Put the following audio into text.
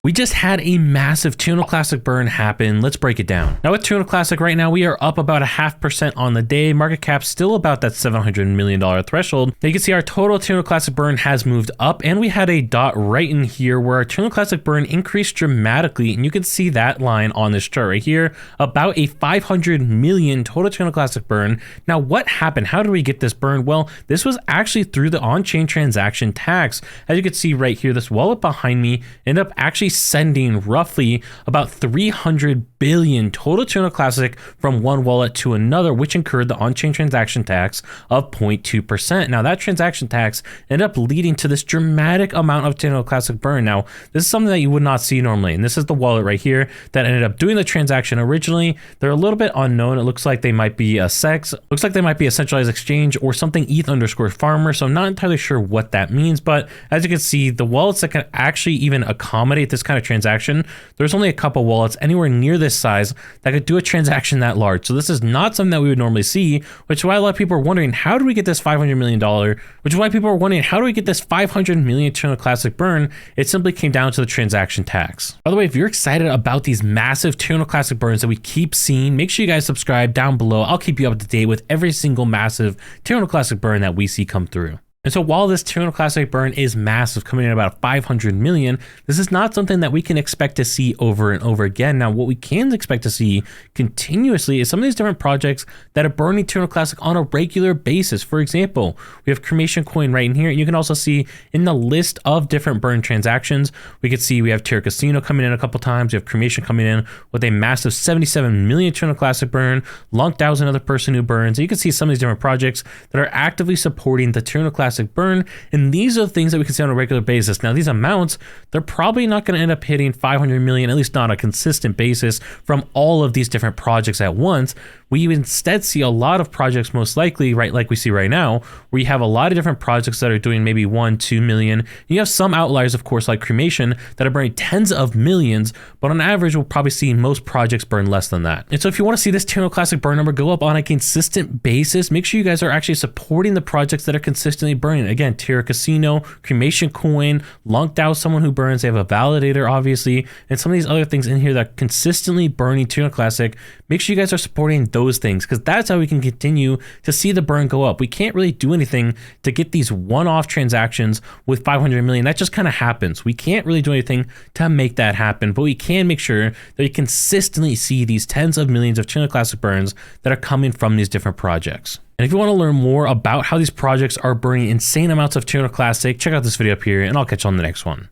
We just had a massive Terra Luna Classic burn happen. Let's break it down. Now with Terra Luna Classic right now, we are up about 0.5% on the day. Market cap still about that $700 million threshold. Now you can see our total Terra Luna Classic burn has moved up, and we had a dot right in here where our Terra Luna Classic burn increased dramatically. And you can see that line on this chart right here, about a 500 million total Terra Luna Classic burn. Now what happened? How did we get this burn? Well, this was actually through the on-chain transaction tax. As you can see right here, this wallet behind me ended up actually sending roughly about 300 billion total Terra Luna Classic from one wallet to another, which incurred the on-chain transaction tax of 0.2%. Now that transaction tax ended up leading to this dramatic amount of Terra Luna Classic burn. Now this is something that you would not see normally, and this is the wallet right here that ended up doing the transaction originally. They're a little bit unknown. It looks like they might be a SEX, looks like they might be a centralized exchange or something ETH_farmer, so I'm not entirely sure what that means, but as you can see, the wallets that can actually even accommodate this kind of transaction, there's only a couple wallets anywhere near this size that could do a transaction that large. So this is not something that we would normally see, which is why a lot of people are wondering, how do we get this $500 million? Which is why people are wondering, how do we get this 500 million Terra Luna Classic burn? It simply came down to the transaction tax. By the way, if you're excited about these massive Terra Luna Classic burns that we keep seeing, make sure you guys subscribe down below. I'll keep you up to date with every single massive Terra Luna Classic burn that we see come through. And so while this Terra Luna Classic burn is massive, coming in about 500 million, this is not something that we can expect to see over and over again. Now, what we can expect to see continuously is some of these different projects that are burning Terra Luna Classic on a regular basis. For example, we have Cremation Coin right in here, and you can also see in the list of different burn transactions, we can see we have Terra Casino coming in a couple times. We have Cremation coming in with a massive 77 million Terra Luna Classic burn. LUNC DAO is another person who burns. And you can see some of these different projects that are actively supporting the Terra Luna Classic burn, and these are the things that we can see on a regular basis. Now these amounts, they're probably not going to end up hitting 500 million, at least not on a consistent basis from all of these different projects at once. We instead see a lot of projects, most likely, right, like we see right now, where you have a lot of different projects that are doing maybe 1-2 million. You have some outliers, of course, like Cremation, that are burning tens of millions, but on average, we'll probably see most projects burn less than that. And so if you want to see this Terra Luna Classic burn number go up on a consistent basis, make sure you guys are actually supporting the projects that are consistently burning. Again, Terra Casino, Cremation Coin, LUNC DAO, someone who burns, they have a validator, obviously, and some of these other things in here that are consistently burning Terra Luna Classic. Make sure you guys are supporting those things, because that's how we can continue to see the burn go up. We can't really do anything to get these one-off transactions with 500 million. That just kind of happens. We can't really do anything to make that happen, but we can make sure that we consistently see these tens of millions of Terra Luna Classic burns that are coming from these different projects. And if you want to learn more about how these projects are burning insane amounts of Terra Luna Classic, check out this video up here, and I'll catch you on the next one.